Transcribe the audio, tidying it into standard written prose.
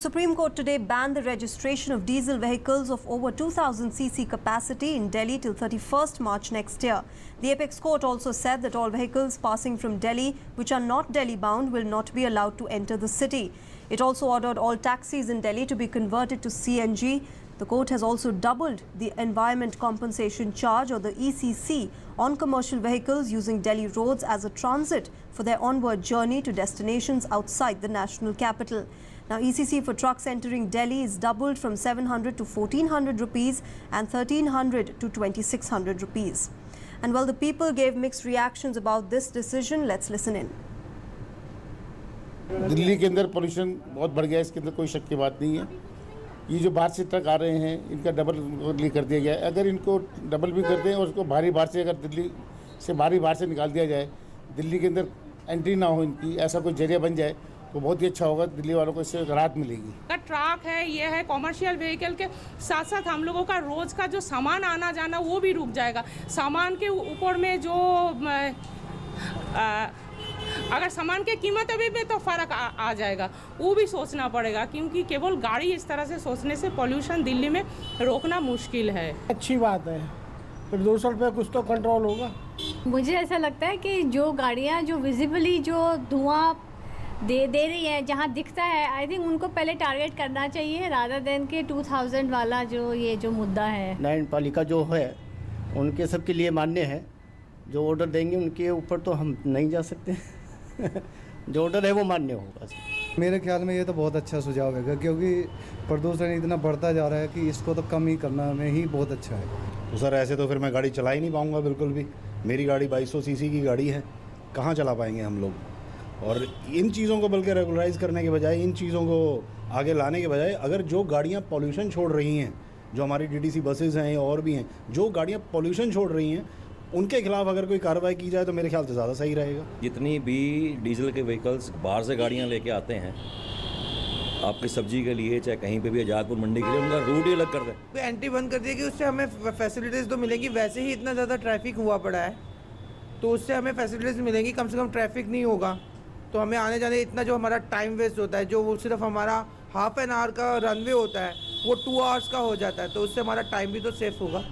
Supreme Court today banned the registration of diesel vehicles of over 2000 cc capacity in Delhi till 31st March next year. The apex court also said that all vehicles passing from Delhi which are not Delhi bound will not be allowed to enter the city. It also ordered all taxis in Delhi to be converted to CNG. The court has also doubled the Environment Compensation Charge or the ECC on commercial vehicles using Delhi roads as a transit for their onward journey to destinations outside the national capital. Now, ECC for trucks entering Delhi is doubled from 700 to 1400 rupees and 1300 to 2600 rupees. And while the people gave mixed reactions about this decision, let's listen in. Delhi के अंदर pollution बहुत बढ़ गया है, इसके अंदर कोई शक की बात नहीं है। ये जो बाहर से ट्रक आ रहे हैं, इनका डबल कर दिया गया है। अगर इनको डबल भी कर दें और उसको भारी भार से अगर दिल्ली से भारी भार से निकाल दिया जाए, दिल्ली के अंदर एंट्री ना हो इनकी, ऐसा कोई जरिया बन जाए तो बहुत ही अच्छा होगा। दिल्ली वालों को इससे राहत मिलेगी। ट्रक है, ये है कॉमर्शियल व्हीकल के साथ साथ हम लोगों का रोज का जो सामान आना जाना वो भी रुक जाएगा। सामान के ऊपर में जो अगर सामान की कीमत अभी भी तो फर्क आ जाएगा, वो भी सोचना पड़ेगा, क्योंकि केवल गाड़ी इस तरह से सोचने से पोल्यूशन दिल्ली में रोकना मुश्किल है। अच्छी बात है, प्रदूषण पे कुछ तो कंट्रोल होगा। मुझे ऐसा लगता है कि जो गाड़ियाँ जो विजिबली जो धुआं दे रही है, जहाँ दिखता है, आई थिंक उनको पहले टारगेट करना चाहिए रादर देन के 2000 वाला जो मुद्दा है। न्यायपालिका जो है उनके सबके लिए मान्य है। जो ऑर्डर देंगे उनके ऊपर तो हम नहीं जा सकते। जो ऑर्डर है वो मान्य होगा। मेरे ख्याल में ये तो बहुत अच्छा सुझाव है, क्योंकि प्रदूषण इतना बढ़ता जा रहा है कि इसको तो कम ही करना में ही बहुत अच्छा है। तो सर ऐसे तो फिर मैं गाड़ी चला ही नहीं पाऊँगा बिल्कुल भी। मेरी गाड़ी 2200 सीसी की गाड़ी है, कहाँ चला पाएंगे हम लोग। और इन चीज़ों को बल्कि रेगुलराइज करने के बजाय, इन चीज़ों को आगे लाने के बजाय, अगर जो गाड़ियाँ पॉल्यूशन छोड़ रही हैं, जो हमारी डीटीसी बसेज़ हैं और भी हैं, जो गाड़ियाँ पॉल्यूशन छोड़ रही हैं, उनके खिलाफ अगर कोई कार्रवाई की जाए तो मेरे ख्याल से ज़्यादा सही रहेगा। जितनी भी डीजल के व्हीकल्स बाहर से गाड़ियाँ लेके आते हैं आपकी सब्जी के लिए, चाहे कहीं पे भी आजादपुर मंडी के लिए, उनका रूट ही अलग कर दें। एंट्री बंद कर दिया कि उससे हमें फैसिलिटीज़ तो मिलेंगी। वैसे ही इतना ज़्यादा ट्रैफिक हुआ पड़ा है, तो उससे हमें फैसिलिटीज़ मिलेंगी। कम से कम ट्रैफिक नहीं होगा तो हमें आने जाने इतना जो हमारा टाइम वेस्ट होता है, जो वो सिर्फ हमारा हाफ एन आवर का रनवे होता है, वो 2 आवर्स का हो जाता है, तो उससे हमारा टाइम भी तो सेफ होगा।